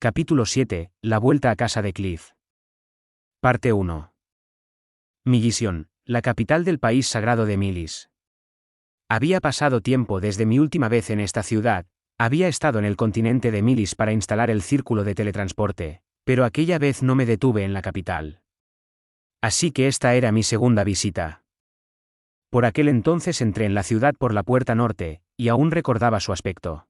Capítulo 7. La vuelta a casa de Cliff. Parte 1. Millisión, la capital del país sagrado de Milis. Había pasado tiempo desde mi última vez en esta ciudad, había estado en el continente de Milis para instalar el círculo de teletransporte, pero aquella vez no me detuve en la capital. Así que esta era mi segunda visita. Por aquel entonces entré en la ciudad por la puerta norte, y aún recordaba su aspecto.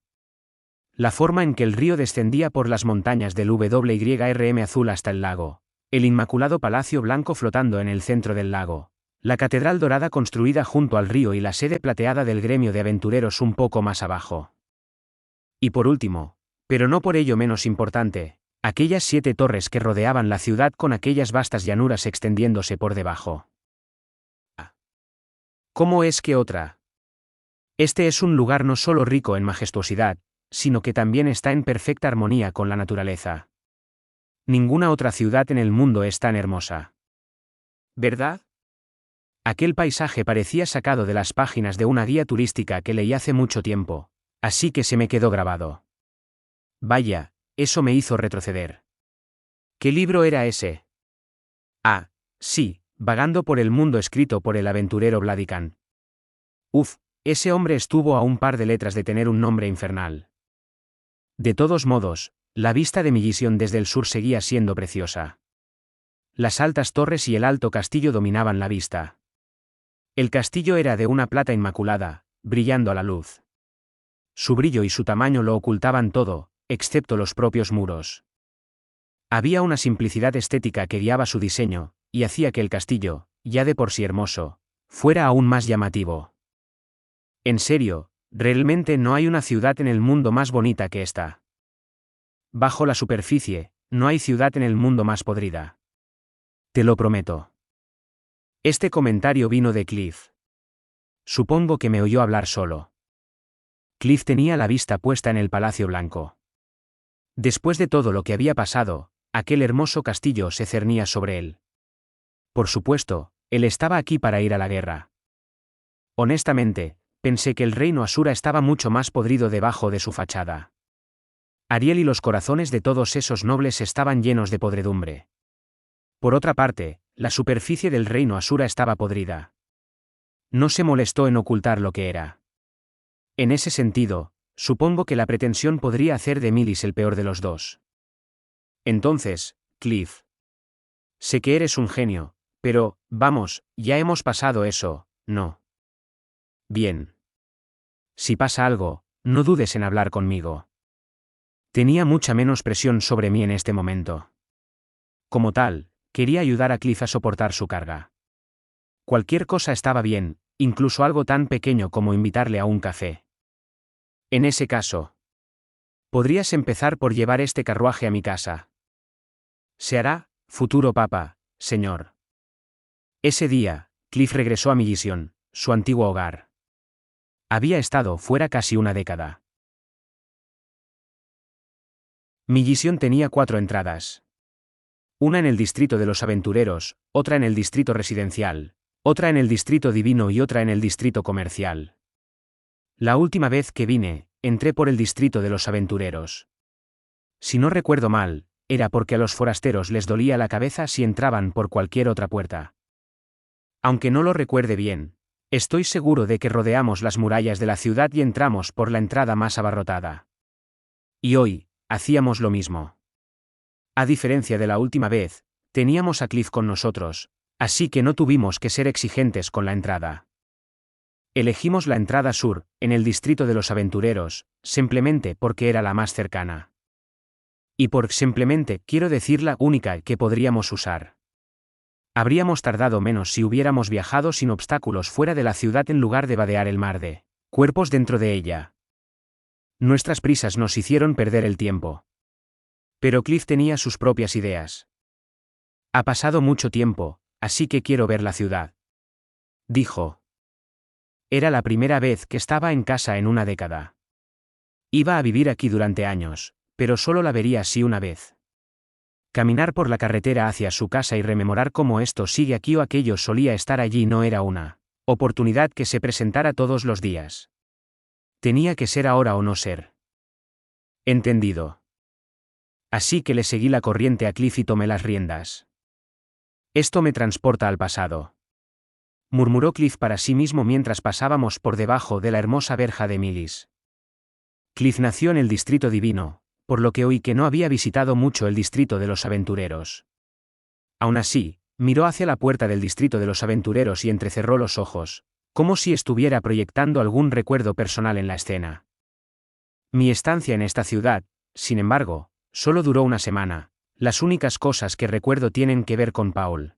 La forma en que el río descendía por las montañas del WYRM azul hasta el lago, el inmaculado palacio blanco flotando en el centro del lago, la catedral dorada construida junto al río y la sede plateada del gremio de aventureros un poco más abajo. Y por último, pero no por ello menos importante, aquellas 7 torres que rodeaban la ciudad con aquellas vastas llanuras extendiéndose por debajo. ¿Cómo es que otra? Este es un lugar no solo rico en majestuosidad, sino que también está en perfecta armonía con la naturaleza. Ninguna otra ciudad en el mundo es tan hermosa. ¿Verdad? Aquel paisaje parecía sacado de las páginas de una guía turística que leí hace mucho tiempo, así que se me quedó grabado. Vaya, eso me hizo retroceder. ¿Qué libro era ese? Ah, sí, Vagando por el mundo, escrito por el aventurero Vladican. Uf, ese hombre estuvo a un par de letras de tener un nombre infernal. De todos modos, la vista de Millisión desde el sur seguía siendo preciosa. Las altas torres y el alto castillo dominaban la vista. El castillo era de una plata inmaculada, brillando a la luz. Su brillo y su tamaño lo ocultaban todo, excepto los propios muros. Había una simplicidad estética que guiaba su diseño, y hacía que el castillo, ya de por sí hermoso, fuera aún más llamativo. En serio, realmente no hay una ciudad en el mundo más bonita que esta. Bajo la superficie, no hay ciudad en el mundo más podrida. Te lo prometo. Este comentario vino de Cliff. Supongo que me oyó hablar solo. Cliff tenía la vista puesta en el Palacio Blanco. Después de todo lo que había pasado, aquel hermoso castillo se cernía sobre él. Por supuesto, él estaba aquí para ir a la guerra. Honestamente, pensé que el reino Asura estaba mucho más podrido debajo de su fachada. Ariel y los corazones de todos esos nobles estaban llenos de podredumbre. Por otra parte, la superficie del reino Asura estaba podrida. No se molestó en ocultar lo que era. En ese sentido, supongo que la pretensión podría hacer de Milis el peor de los dos. Entonces, Cliff. Sé que eres un genio, pero, vamos, ya hemos pasado eso, ¿no? Bien. Si pasa algo, no dudes en hablar conmigo. Tenía mucha menos presión sobre mí en este momento. Como tal, quería ayudar a Cliff a soportar su carga. Cualquier cosa estaba bien, incluso algo tan pequeño como invitarle a un café. En ese caso, podrías empezar por llevar este carruaje a mi casa. Se hará, futuro papa, señor. Ese día, Cliff regresó a Millisión, su antiguo hogar. Había estado fuera casi una década. Millisión tenía 4 entradas. Una en el distrito de los aventureros, otra en el distrito residencial, otra en el distrito divino y otra en el distrito comercial. La última vez que vine, entré por el distrito de los aventureros. Si no recuerdo mal, era porque a los forasteros les dolía la cabeza si entraban por cualquier otra puerta. Aunque no lo recuerde bien, estoy seguro de que rodeamos las murallas de la ciudad y entramos por la entrada más abarrotada. Y hoy, hacíamos lo mismo. A diferencia de la última vez, teníamos a Cliff con nosotros, así que no tuvimos que ser exigentes con la entrada. Elegimos la entrada sur, en el distrito de los aventureros, simplemente porque era la más cercana. Y por simplemente quiero decir la única que podríamos usar. Habríamos tardado menos si hubiéramos viajado sin obstáculos fuera de la ciudad en lugar de vadear el mar de cuerpos dentro de ella. Nuestras prisas nos hicieron perder el tiempo. Pero Cliff tenía sus propias ideas. Ha pasado mucho tiempo, así que quiero ver la ciudad. Dijo. Era la primera vez que estaba en casa en una década. Iba a vivir aquí durante años, pero solo la vería así una vez. Caminar por la carretera hacia su casa y rememorar cómo esto sigue aquí o aquello solía estar allí no era una oportunidad que se presentara todos los días. Tenía que ser ahora o no ser. Entendido. Así que le seguí la corriente a Cliff y tomé las riendas. Esto me transporta al pasado, murmuró Cliff para sí mismo mientras pasábamos por debajo de la hermosa verja de Milis. Cliff nació en el Distrito Divino, por lo que oí que no había visitado mucho el Distrito de los Aventureros. Aún así, miró hacia la puerta del Distrito de los Aventureros y entrecerró los ojos, como si estuviera proyectando algún recuerdo personal en la escena. Mi estancia en esta ciudad, sin embargo, solo duró una semana. Las únicas cosas que recuerdo tienen que ver con Paul.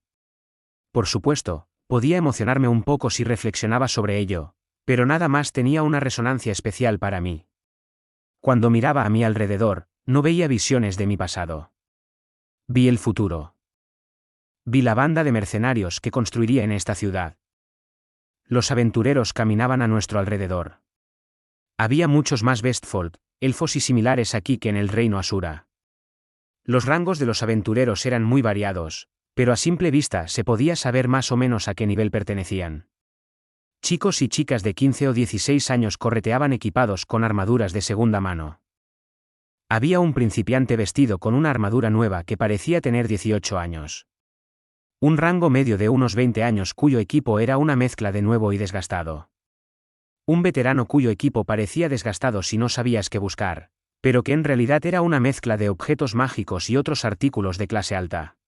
Por supuesto, podía emocionarme un poco si reflexionaba sobre ello, pero nada más tenía una resonancia especial para mí. Cuando miraba a mi alrededor, no veía visiones de mi pasado. Vi el futuro. Vi la banda de mercenarios que construiría en esta ciudad. Los aventureros caminaban a nuestro alrededor. Había muchos más Vestfold, elfos y similares aquí que en el reino Asura. Los rangos de los aventureros eran muy variados, pero a simple vista se podía saber más o menos a qué nivel pertenecían. Chicos y chicas de 15 o 16 años correteaban equipados con armaduras de segunda mano. Había un principiante vestido con una armadura nueva que parecía tener 18 años. Un rango medio de unos 20 años cuyo equipo era una mezcla de nuevo y desgastado. Un veterano cuyo equipo parecía desgastado si no sabías qué buscar, pero que en realidad era una mezcla de objetos mágicos y otros artículos de clase alta.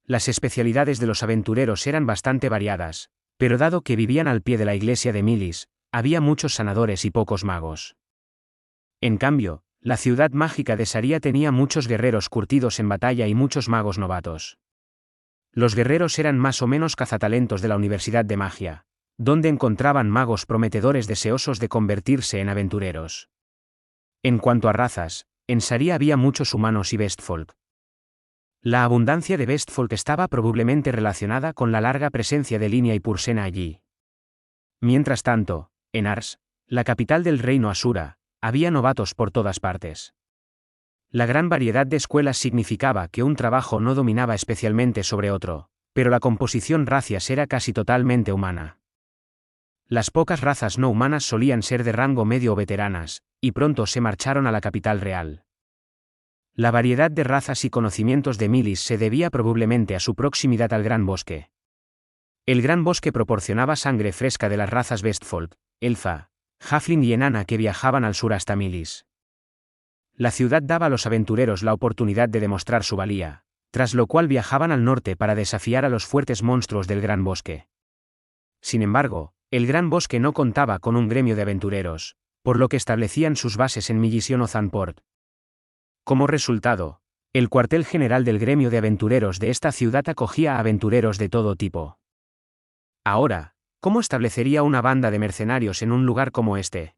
Las especialidades de los aventureros eran bastante variadas, pero dado que vivían al pie de la iglesia de Milis, había muchos sanadores y pocos magos. En cambio, la ciudad mágica de Saria tenía muchos guerreros curtidos en batalla y muchos magos novatos. Los guerreros eran más o menos cazatalentos de la Universidad de Magia, donde encontraban magos prometedores deseosos de convertirse en aventureros. En cuanto a razas, en Saria había muchos humanos y Vestfolk. La abundancia de Vestfolk estaba probablemente relacionada con la larga presencia de Linia y Pursena allí. Mientras tanto, en Ars, la capital del reino Asura, había novatos por todas partes. La gran variedad de escuelas significaba que un trabajo no dominaba especialmente sobre otro, pero la composición racias era casi totalmente humana. Las pocas razas no humanas solían ser de rango medio o veteranas, y pronto se marcharon a la capital real. La variedad de razas y conocimientos de Milis se debía probablemente a su proximidad al Gran Bosque. El Gran Bosque proporcionaba sangre fresca de las razas Vestfold, Elfa, Halfling y Enana que viajaban al sur hasta Milis. La ciudad daba a los aventureros la oportunidad de demostrar su valía, tras lo cual viajaban al norte para desafiar a los fuertes monstruos del Gran Bosque. Sin embargo, el Gran Bosque no contaba con un gremio de aventureros, por lo que establecían sus bases en Millision o Zanport. Como resultado, el cuartel general del gremio de aventureros de esta ciudad acogía a aventureros de todo tipo. Ahora, ¿cómo establecería una banda de mercenarios en un lugar como este?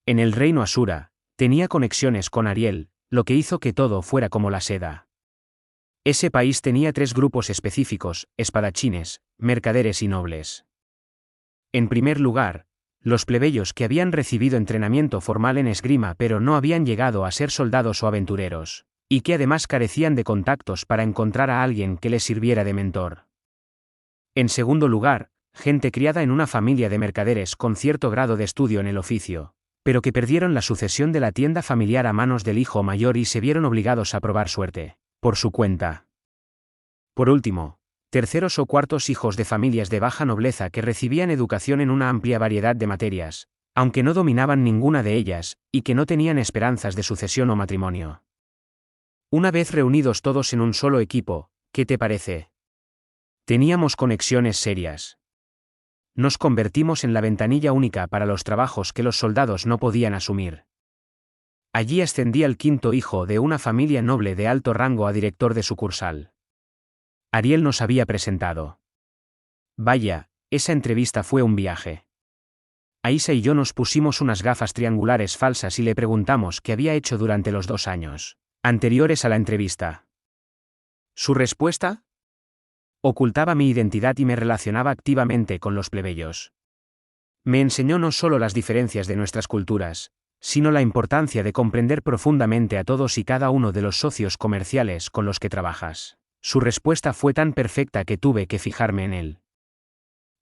En el reino Asura, tenía conexiones con Ariel, lo que hizo que todo fuera como la seda. Ese país tenía 3 grupos específicos: espadachines, mercaderes y nobles. En primer lugar, los plebeyos que habían recibido entrenamiento formal en esgrima pero no habían llegado a ser soldados o aventureros, y que además carecían de contactos para encontrar a alguien que les sirviera de mentor. En segundo lugar, gente criada en una familia de mercaderes con cierto grado de estudio en el oficio, pero que perdieron la sucesión de la tienda familiar a manos del hijo mayor y se vieron obligados a probar suerte, por su cuenta. Por último, terceros o cuartos hijos de familias de baja nobleza que recibían educación en una amplia variedad de materias, aunque no dominaban ninguna de ellas, y que no tenían esperanzas de sucesión o matrimonio. Una vez reunidos todos en un solo equipo, ¿qué te parece? Teníamos conexiones serias. Nos convertimos en la ventanilla única para los trabajos que los soldados no podían asumir. Allí ascendía el 5.º hijo de una familia noble de alto rango a director de sucursal. Ariel nos había presentado. Vaya, esa entrevista fue un viaje. Aisa y yo nos pusimos unas gafas triangulares falsas y le preguntamos qué había hecho durante los 2 años anteriores a la entrevista. ¿Su respuesta? Ocultaba mi identidad y me relacionaba activamente con los plebeyos. Me enseñó no solo las diferencias de nuestras culturas, sino la importancia de comprender profundamente a todos y cada uno de los socios comerciales con los que trabajas. Su respuesta fue tan perfecta que tuve que fijarme en él.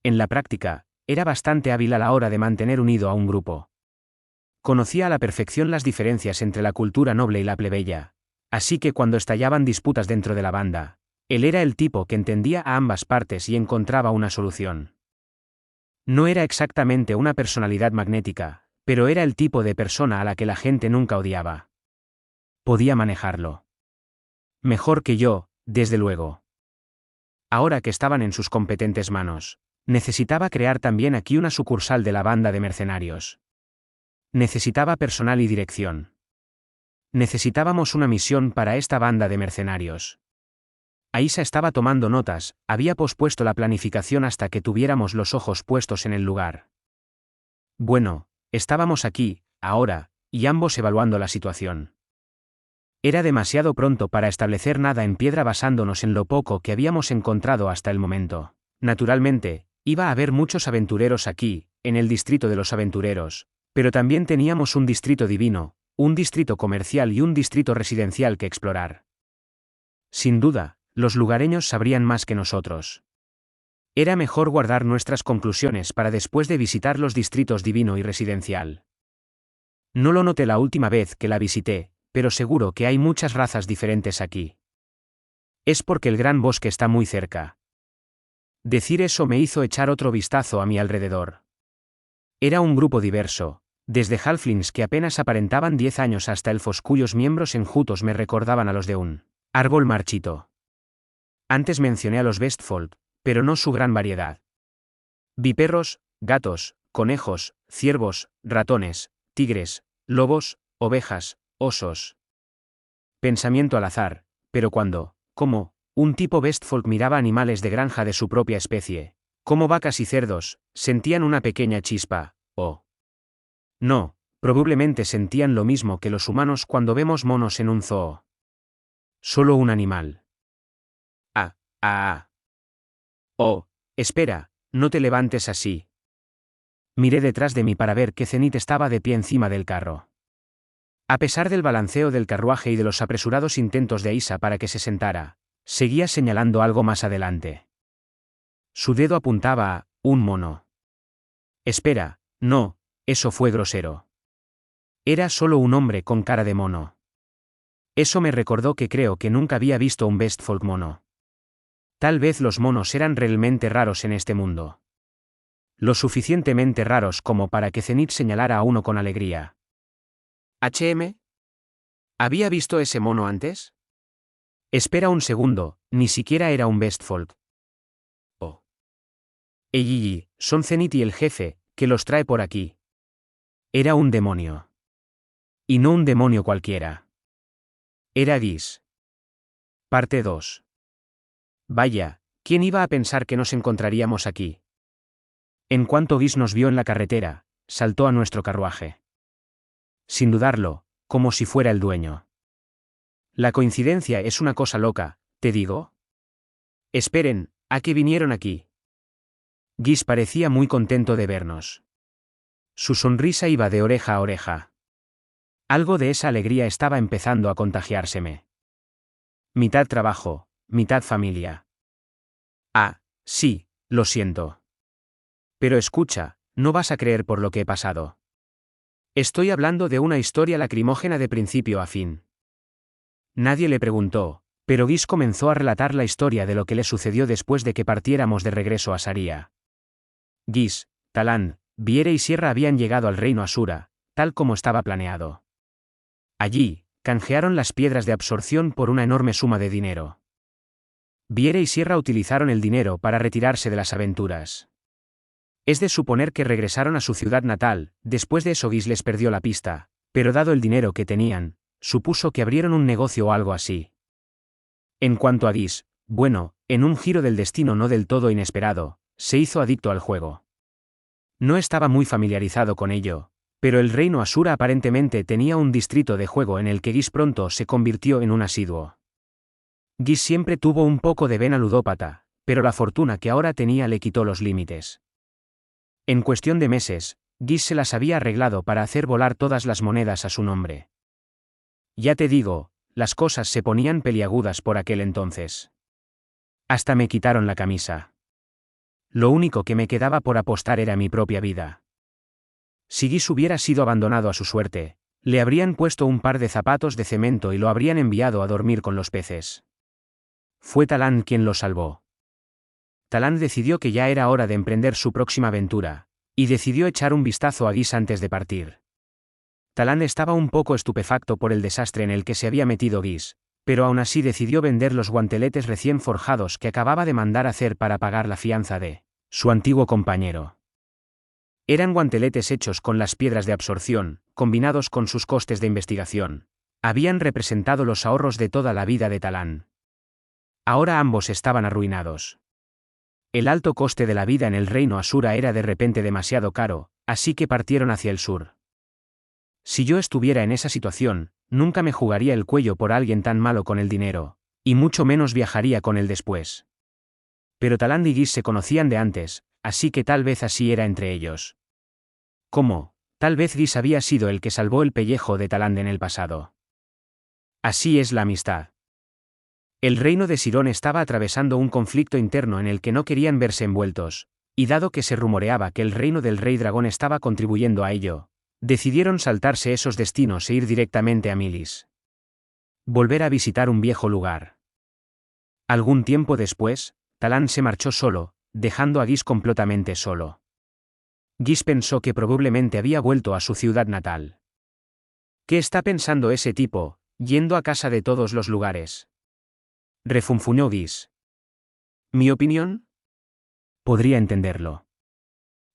En la práctica, era bastante hábil a la hora de mantener unido a un grupo. Conocía a la perfección las diferencias entre la cultura noble y la plebeya, Así que cuando estallaban disputas dentro de la banda, él era el tipo que entendía a ambas partes y encontraba una solución. No era exactamente una personalidad magnética, pero era el tipo de persona a la que la gente nunca odiaba. Podía manejarlo. Mejor que yo, desde luego. Ahora que estaban en sus competentes manos, necesitaba crear también aquí una sucursal de la banda de mercenarios. Necesitaba personal y dirección. Necesitábamos una misión para esta banda de mercenarios. Aisa estaba tomando notas, había pospuesto la planificación hasta que tuviéramos los ojos puestos en el lugar. Bueno, estábamos aquí, ahora, y ambos evaluando la situación. Era demasiado pronto para establecer nada en piedra basándonos en lo poco que habíamos encontrado hasta el momento. Naturalmente, iba a haber muchos aventureros aquí, en el distrito de los aventureros, pero también teníamos un distrito divino, un distrito comercial y un distrito residencial que explorar. Sin duda, los lugareños sabrían más que nosotros. Era mejor guardar nuestras conclusiones para después de visitar los distritos divino y residencial. No lo noté la última vez que la visité, pero seguro que hay muchas razas diferentes aquí. Es porque el gran bosque está muy cerca. Decir eso me hizo echar otro vistazo a mi alrededor. Era un grupo diverso, desde halflings que apenas aparentaban 10 años hasta elfos cuyos miembros enjutos me recordaban a los de un árbol marchito. Antes mencioné a los Vestfold, pero no su gran variedad. Vi perros, gatos, conejos, ciervos, ratones, tigres, lobos, ovejas, osos. Pensamiento al azar, pero como, un tipo Vestfold miraba animales de granja de su propia especie, como vacas y cerdos, sentían una pequeña chispa, no, probablemente sentían lo mismo que los humanos cuando vemos monos en un zoo. Solo un animal. Oh, espera, no te levantes así. Miré detrás de mí para ver que Zenith estaba de pie encima del carro. A pesar del balanceo del carruaje y de los apresurados intentos de Aisa para que se sentara, seguía señalando algo más adelante. Su dedo apuntaba a un mono. Espera, no, eso fue grosero. Era solo un hombre con cara de mono. Eso me recordó que creo que nunca había visto un Vestfold mono. Tal vez los monos eran realmente raros en este mundo. Lo suficientemente raros como para que Zenith señalara a uno con alegría. ¿HM? ¿Había visto ese mono antes? Espera un segundo, ni siquiera era un Vestfold. Ey, son Zenith y el jefe, que los trae por aquí. Era un demonio. Y no un demonio cualquiera. Era Gis. Parte 2. Vaya, ¿quién iba a pensar que nos encontraríamos aquí? En cuanto Gis nos vio en la carretera, saltó a nuestro carruaje. Sin dudarlo, como si fuera el dueño. La coincidencia es una cosa loca, ¿te digo? Esperen, ¿a qué vinieron aquí? Gis parecía muy contento de vernos. Su sonrisa iba de oreja a oreja. Algo de esa alegría estaba empezando a contagiárseme. Mitad trabajo, mitad familia. Sí, lo siento. Pero escucha, no vas a creer por lo que he pasado. Estoy hablando de una historia lacrimógena de principio a fin. Nadie le preguntó, pero Gis comenzó a relatar la historia de lo que le sucedió después de que partiéramos de regreso a Saria. Gis, Talán, Viere y Sierra habían llegado al reino Asura, tal como estaba planeado. Allí, canjearon las piedras de absorción por una enorme suma de dinero. Viere y Sierra utilizaron el dinero para retirarse de las aventuras. Es de suponer que regresaron a su ciudad natal, después de eso Gis les perdió la pista, pero dado el dinero que tenían, supuso que abrieron un negocio o algo así. En cuanto a Gis, bueno, en un giro del destino no del todo inesperado, se hizo adicto al juego. No estaba muy familiarizado con ello, pero el reino Asura aparentemente tenía un distrito de juego en el que Gis pronto se convirtió en un asiduo. Gis siempre tuvo un poco de vena ludópata, pero la fortuna que ahora tenía le quitó los límites. En cuestión de meses, Gis se las había arreglado para hacer volar todas las monedas a su nombre. Ya te digo, las cosas se ponían peliagudas por aquel entonces. Hasta me quitaron la camisa. Lo único que me quedaba por apostar era mi propia vida. Si Gis hubiera sido abandonado a su suerte, Le habrían puesto un par de zapatos de cemento y lo habrían enviado a dormir con los peces. Fue Talán quien lo salvó. Talán decidió que ya era hora de emprender su próxima aventura, y decidió echar un vistazo a Guis antes de partir. Talán estaba un poco estupefacto por el desastre en el que se había metido Guis, pero aún así decidió vender los guanteletes recién forjados que acababa de mandar hacer para pagar la fianza de su antiguo compañero. Eran guanteletes hechos con las piedras de absorción, combinados con sus costes de investigación. Habían representado los ahorros de toda la vida de Talán. Ahora ambos estaban arruinados. El alto coste de la vida en el reino Asura era de repente demasiado caro, así que partieron hacia el sur. Si yo estuviera en esa situación, nunca me jugaría el cuello por alguien tan malo con el dinero, y mucho menos viajaría con él después. Pero Talán y Guis se conocían de antes, así que tal vez así era entre ellos. ¿Cómo? Tal vez Guis había sido el que salvó el pellejo de Talán en el pasado. Así es la amistad. El reino de Sirón estaba atravesando un conflicto interno en el que no querían verse envueltos, y dado que se rumoreaba que el reino del rey dragón estaba contribuyendo a ello, decidieron saltarse esos destinos e ir directamente a Milis. Volver a visitar un viejo lugar. Algún tiempo después, Talán se marchó solo, dejando a Guis completamente solo. Guis pensó que probablemente había vuelto a su ciudad natal. ¿Qué está pensando ese tipo, yendo a casa de todos los lugares? Refunfuñó Guis. ¿Mi opinión? Podría entenderlo.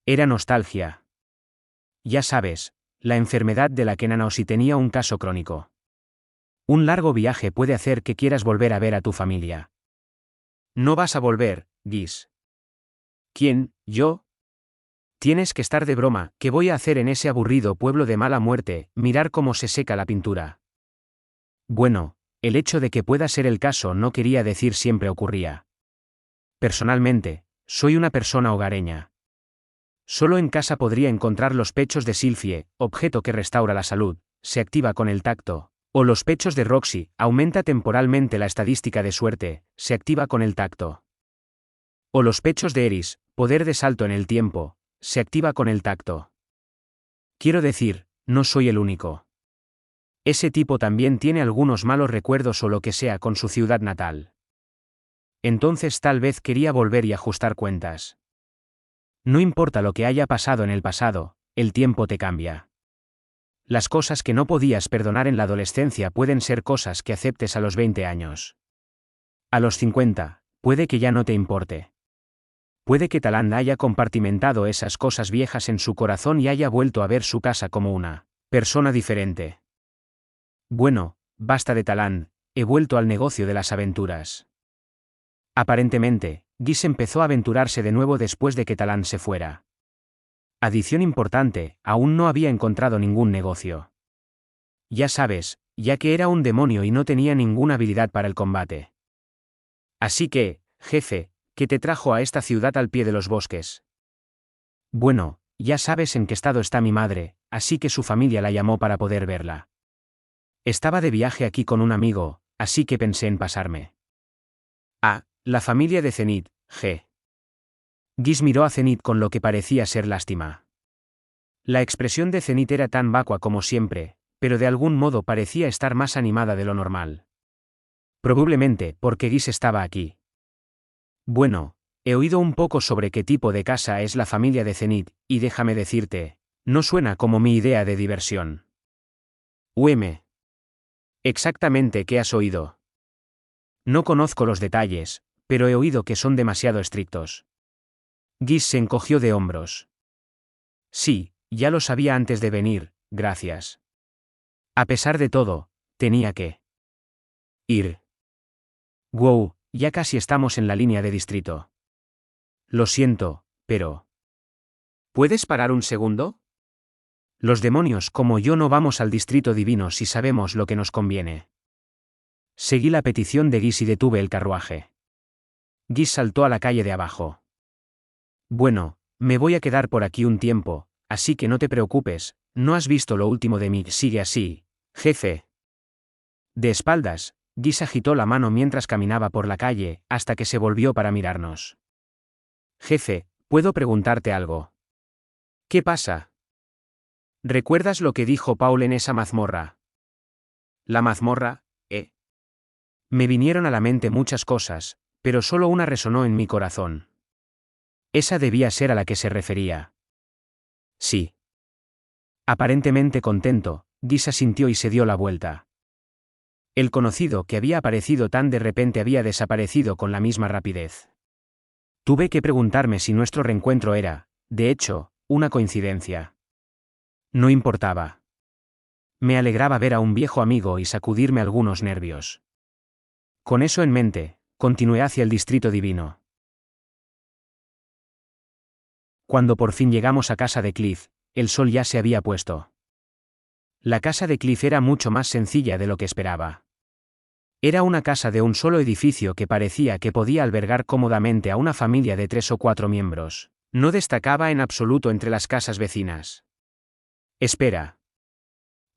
Era nostalgia. Ya sabes, la enfermedad de la que Nanaosi tenía un caso crónico. Un largo viaje puede hacer que quieras volver a ver a tu familia. No vas a volver, Guis. ¿Quién, yo? Tienes que estar de broma. ¿Qué voy a hacer en ese aburrido pueblo de mala muerte? Mirar cómo se seca la pintura. Bueno, el hecho de que pueda ser el caso no quería decir siempre ocurría. Personalmente, soy una persona hogareña. Solo en casa podría encontrar los pechos de Sylphie, objeto que restaura la salud, se activa con el tacto, o los pechos de Roxy, aumenta temporalmente la estadística de suerte, se activa con el tacto. O los pechos de Eris, poder de salto en el tiempo, se activa con el tacto. Quiero decir, no soy el único. Ese tipo también tiene algunos malos recuerdos o lo que sea con su ciudad natal. Entonces tal vez quería volver y ajustar cuentas. No importa lo que haya pasado en el pasado, el tiempo te cambia. Las cosas que no podías perdonar en la adolescencia pueden ser cosas que aceptes a los 20 años. A los 50, puede que ya no te importe. Puede que Talán haya compartimentado esas cosas viejas en su corazón y haya vuelto a ver su casa como una persona diferente. Bueno, basta de Talán, he vuelto al negocio de las aventuras. Aparentemente, Guis empezó a aventurarse de nuevo después de que Talán se fuera. Adición importante, aún no había encontrado ningún negocio. Ya sabes, ya que era un demonio y no tenía ninguna habilidad para el combate. Así que, jefe, ¿qué te trajo a esta ciudad al pie de los bosques? Bueno, ya sabes en qué estado está mi madre, así que su familia la llamó para poder verla. Estaba de viaje aquí con un amigo, así que pensé en pasarme. Ah, la familia de Zenith, G. Guis miró a Zenith con lo que parecía ser lástima. La expresión de Zenith era tan vacua como siempre, pero de algún modo parecía estar más animada de lo normal. Probablemente porque Guis estaba aquí. Bueno, he oído un poco sobre qué tipo de casa es la familia de Zenith, y déjame decirte, no suena como mi idea de diversión. Exactamente qué has oído. No conozco los detalles, pero he oído que son demasiado estrictos. Guis se encogió de hombros. Sí, ya lo sabía antes de venir, gracias. A pesar de todo, tenía que ir. Wow, ya casi estamos en la línea de distrito. Lo siento, pero... ¿Puedes parar un segundo? Los demonios como yo no vamos al distrito divino si sabemos lo que nos conviene. Seguí la petición de Guis y detuve el carruaje. Guis saltó a la calle de abajo. Bueno, me voy a quedar por aquí un tiempo, así que no te preocupes, no has visto lo último de mí, sigue así, jefe. De espaldas, Guis agitó la mano mientras caminaba por la calle, hasta que se volvió para mirarnos. Jefe, ¿puedo preguntarte algo? ¿Qué pasa? ¿Recuerdas lo que dijo Paul en esa mazmorra? La mazmorra, Me vinieron a la mente muchas cosas, pero solo una resonó en mi corazón. Esa debía ser a la que se refería. Sí. Aparentemente contento, Guy asintió y se dio la vuelta. El conocido que había aparecido tan de repente había desaparecido con la misma rapidez. Tuve que preguntarme si nuestro reencuentro era, de hecho, una coincidencia. No importaba. Me alegraba ver a un viejo amigo y sacudirme algunos nervios. Con eso en mente, continué hacia el distrito divino. Cuando por fin llegamos a casa de Cliff, el sol ya se había puesto. La casa de Cliff era mucho más sencilla de lo que esperaba. Era una casa de un solo edificio que parecía que podía albergar cómodamente a una familia de 3 o 4 miembros. No destacaba en absoluto entre las casas vecinas. Espera.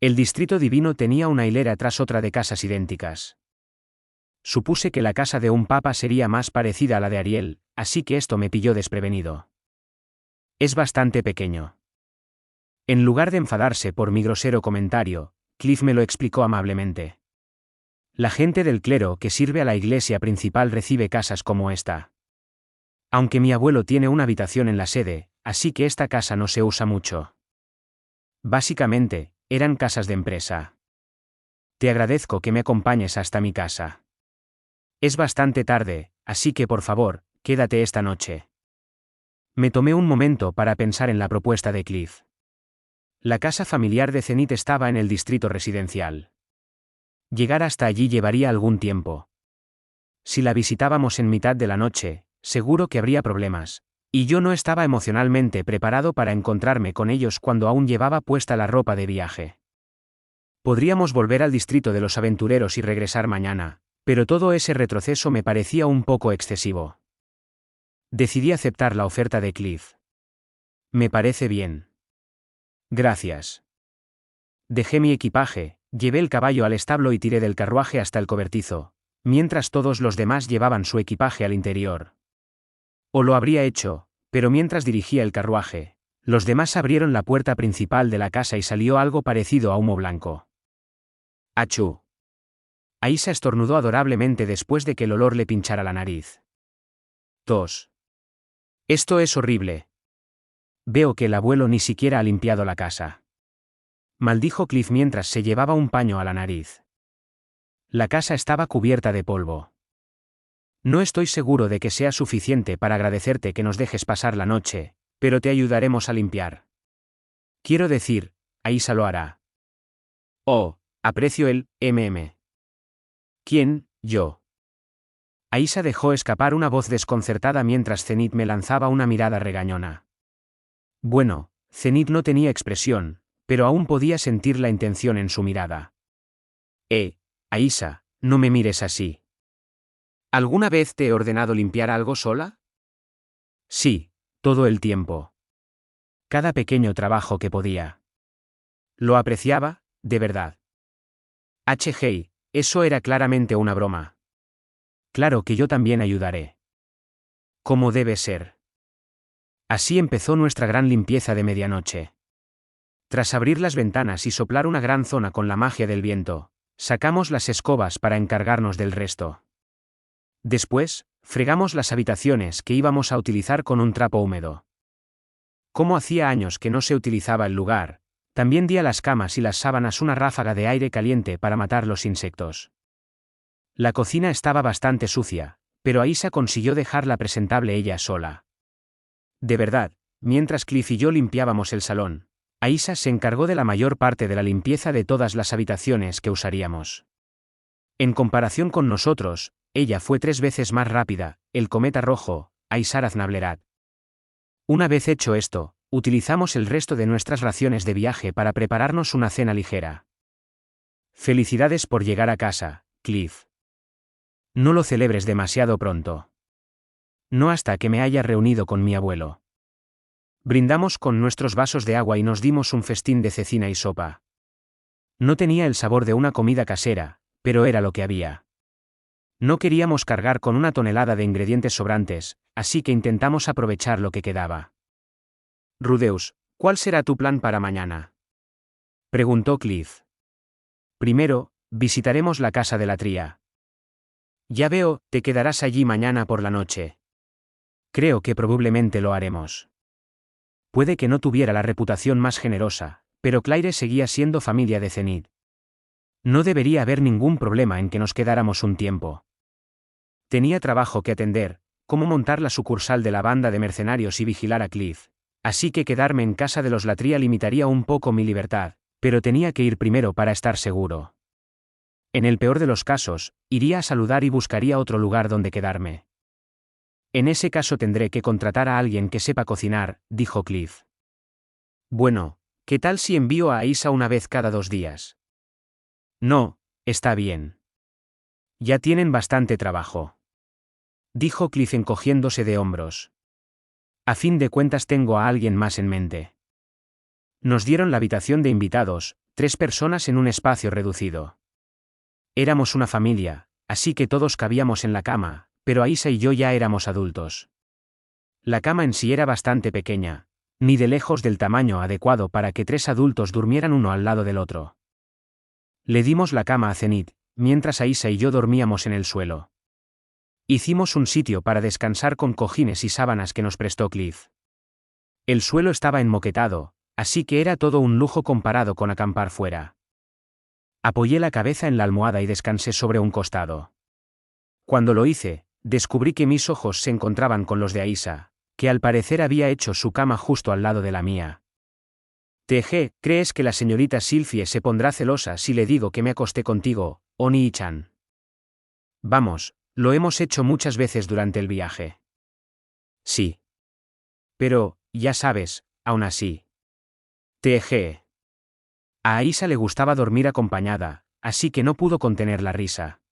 El distrito divino tenía una hilera tras otra de casas idénticas. Supuse que la casa de un papa sería más parecida a la de Ariel, así que esto me pilló desprevenido. Es bastante pequeño. En lugar de enfadarse por mi grosero comentario, Cliff me lo explicó amablemente. La gente del clero que sirve a la iglesia principal recibe casas como esta. Aunque mi abuelo tiene una habitación en la sede, así que esta casa no se usa mucho. Básicamente, eran casas de empresa. Te agradezco que me acompañes hasta mi casa. Es bastante tarde, así que por favor, quédate esta noche. Me tomé un momento para pensar en la propuesta de Cliff. La casa familiar de Zenith estaba en el distrito residencial. Llegar hasta allí llevaría algún tiempo. Si la visitábamos en mitad de la noche, seguro que habría problemas, y yo no estaba emocionalmente preparado para encontrarme con ellos cuando aún llevaba puesta la ropa de viaje. Podríamos volver al distrito de los aventureros y regresar mañana, pero todo ese retroceso me parecía un poco excesivo. Decidí aceptar la oferta de Cliff. Me parece bien. Gracias. Dejé mi equipaje, llevé el caballo al establo y tiré del carruaje hasta el cobertizo, mientras todos los demás llevaban su equipaje al interior. O lo habría hecho, pero mientras dirigía el carruaje, los demás abrieron la puerta principal de la casa y salió algo parecido a humo blanco. ¡Achú! Aisha estornudó adorablemente después de que el olor le pinchara la nariz. Tos. Esto es horrible. Veo que el abuelo ni siquiera ha limpiado la casa. Maldijo Cliff mientras se llevaba un paño a la nariz. La casa estaba cubierta de polvo. No estoy seguro de que sea suficiente para agradecerte que nos dejes pasar la noche, pero te ayudaremos a limpiar. Quiero decir, Aisha lo hará. Oh, aprecio el ¿Quién, yo? Aisha dejó escapar una voz desconcertada mientras Zenith me lanzaba una mirada regañona. Bueno, Zenith no tenía expresión, pero aún podía sentir la intención en su mirada. Aisha, no me mires así. ¿Alguna vez te he ordenado limpiar algo sola? Sí, todo el tiempo. Cada pequeño trabajo que podía. Lo apreciaba, de verdad. Hey, eso era claramente una broma. Claro que yo también ayudaré. Como debe ser. Así empezó nuestra gran limpieza de medianoche. Tras abrir las ventanas y soplar una gran zona con la magia del viento, sacamos las escobas para encargarnos del resto. Después, fregamos las habitaciones que íbamos a utilizar con un trapo húmedo. Como hacía años que no se utilizaba el lugar, también di a las camas y las sábanas una ráfaga de aire caliente para matar los insectos. La cocina estaba bastante sucia, pero Aisha consiguió dejarla presentable ella sola. De verdad, mientras Cliff y yo limpiábamos el salón, Aisha se encargó de la mayor parte de la limpieza de todas las habitaciones que usaríamos. En comparación con nosotros, ella fue 3 veces más rápida, el cometa rojo, Aisar Aznablerat. Una vez hecho esto, utilizamos el resto de nuestras raciones de viaje para prepararnos una cena ligera. Felicidades por llegar a casa, Cliff. No lo celebres demasiado pronto. No hasta que me haya reunido con mi abuelo. Brindamos con nuestros vasos de agua y nos dimos un festín de cecina y sopa. No tenía el sabor de una comida casera, pero era lo que había. No queríamos cargar con una tonelada de ingredientes sobrantes, así que intentamos aprovechar lo que quedaba. Rudeus, ¿cuál será tu plan para mañana? Preguntó Cliff. Primero, visitaremos la casa de la tría. Ya veo, te quedarás allí mañana por la noche. Creo que probablemente lo haremos. Puede que no tuviera la reputación más generosa, pero Claire seguía siendo familia de Zenith. No debería haber ningún problema en que nos quedáramos un tiempo. Tenía trabajo que atender, como montar la sucursal de la banda de mercenarios y vigilar a Cliff, así que quedarme en casa de los Latria limitaría un poco mi libertad, pero tenía que ir primero para estar seguro. En el peor de los casos, iría a saludar y buscaría otro lugar donde quedarme. En ese caso tendré que contratar a alguien que sepa cocinar, dijo Cliff. Bueno, ¿qué tal si envío a Aisa una vez cada 2 días? No, está bien. Ya tienen bastante trabajo. Dijo Cliff encogiéndose de hombros. A fin de cuentas tengo a alguien más en mente. Nos dieron la habitación de invitados, 3 personas en un espacio reducido. Éramos una familia, así que todos cabíamos en la cama, pero Aisa y yo ya éramos adultos. La cama en sí era bastante pequeña, ni de lejos del tamaño adecuado para que 3 adultos durmieran uno al lado del otro. Le dimos la cama a Zenith, mientras Aisa y yo dormíamos en el suelo. Hicimos un sitio para descansar con cojines y sábanas que nos prestó Cliff. El suelo estaba enmoquetado, así que era todo un lujo comparado con acampar fuera. Apoyé la cabeza en la almohada y descansé sobre un costado. Cuando lo hice, descubrí que mis ojos se encontraban con los de Aisa, que al parecer había hecho su cama justo al lado de la mía. TG, ¿crees que la señorita Sylphie se pondrá celosa si le digo que me acosté contigo, Oni-chan? Vamos, lo hemos hecho muchas veces durante el viaje. Sí. Pero, ya sabes, aún así. TG. A Aisa le gustaba dormir acompañada, así que no pudo contener la risa.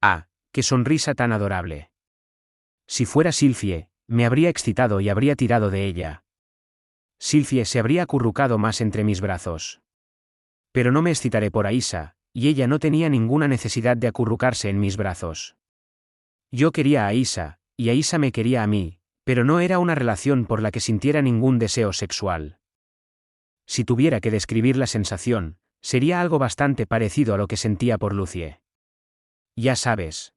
Ah, qué sonrisa tan adorable. Si fuera Sylphie, me habría excitado y habría tirado de ella. Sylphie se habría acurrucado más entre mis brazos. Pero no me excitaré por Aisa, y ella no tenía ninguna necesidad de acurrucarse en mis brazos. Yo quería a Aisa, y Aisa me quería a mí, pero no era una relación por la que sintiera ningún deseo sexual. Si tuviera que describir la sensación, sería algo bastante parecido a lo que sentía por Lucie. Ya sabes.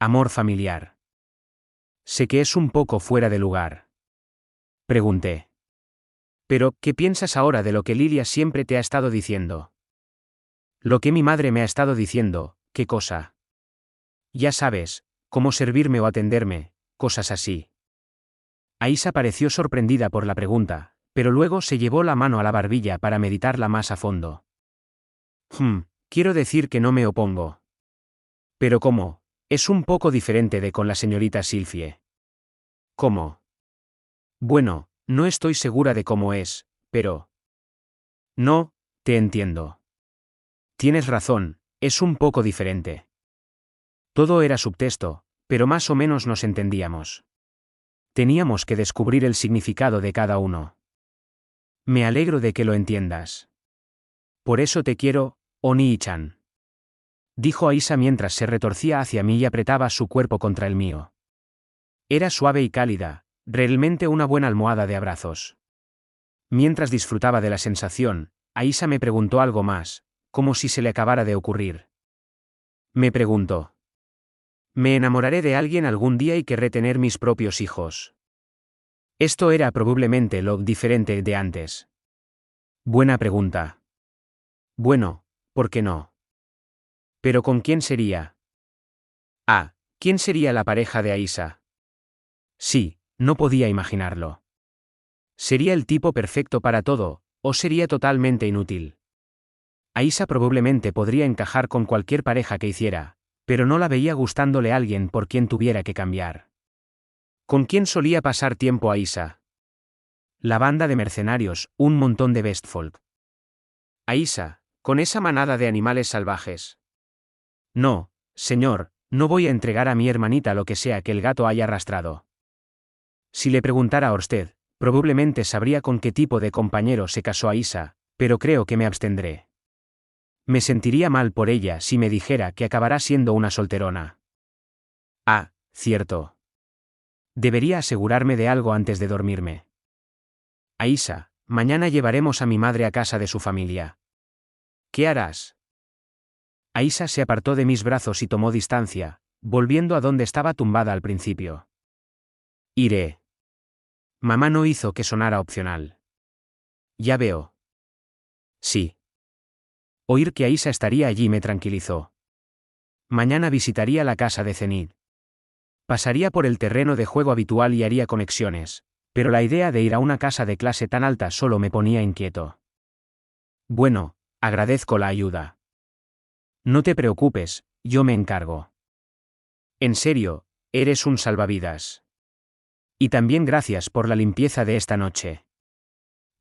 Amor familiar. Sé que es un poco fuera de lugar. Pregunté. Pero, ¿qué piensas ahora de lo que Lilia siempre te ha estado diciendo? Lo que mi madre me ha estado diciendo, ¿qué cosa? Ya sabes, cómo servirme o atenderme, cosas así. Aisa pareció sorprendida por la pregunta, pero luego se llevó la mano a la barbilla para meditarla más a fondo. Quiero decir que no me opongo. Pero ¿cómo? Es un poco diferente de con la señorita Sylphie. ¿Cómo? Bueno, no estoy segura de cómo es, pero... No, te entiendo. Tienes razón, es un poco diferente. Todo era subtexto, pero más o menos nos entendíamos. Teníamos que descubrir el significado de cada uno. Me alegro de que lo entiendas. Por eso te quiero, Oni-chan. Dijo Aisa mientras se retorcía hacia mí y apretaba su cuerpo contra el mío. Era suave y cálida, realmente una buena almohada de abrazos. Mientras disfrutaba de la sensación, Aisa me preguntó algo más, como si se le acabara de ocurrir. Me preguntó. ¿Me enamoraré de alguien algún día y querré tener mis propios hijos? Esto era probablemente lo diferente de antes. Buena pregunta. Bueno, ¿por qué no? ¿Pero con quién sería? Ah, ¿quién sería la pareja de Aisa? Sí, no podía imaginarlo. ¿Sería el tipo perfecto para todo, o sería totalmente inútil? Aisa probablemente podría encajar con cualquier pareja que hiciera, pero no la veía gustándole a alguien por quien tuviera que cambiar. ¿Con quién solía pasar tiempo Aisa? La banda de mercenarios, un montón de bestfolk. Aisa, con esa manada de animales salvajes. No, señor, no voy a entregar a mi hermanita lo que sea que el gato haya arrastrado. Si le preguntara a usted, probablemente sabría con qué tipo de compañero se casó Aisa, pero creo que me abstendré. Me sentiría mal por ella si me dijera que acabará siendo una solterona. Ah, cierto. Debería asegurarme de algo antes de dormirme. Aisa, Mañana llevaremos a mi madre a casa de su familia. ¿Qué harás? Aisha se apartó de mis brazos y tomó distancia, volviendo a donde estaba tumbada al principio. Iré. Mamá no hizo que sonara opcional. Ya veo. Sí. Oír que Aisha estaría allí me tranquilizó. Mañana visitaría la casa de Zenith. Pasaría por el terreno de juego habitual y haría conexiones, pero la idea de ir a una casa de clase tan alta solo me ponía inquieto. Bueno, agradezco la ayuda. No te preocupes, yo me encargo. En serio, eres un salvavidas. Y también gracias por la limpieza de esta noche.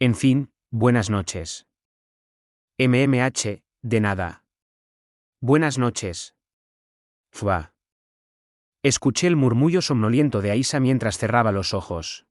En fin, buenas noches. De nada. Buenas noches. Fua. Escuché el murmullo somnoliento de Aisha mientras cerraba los ojos.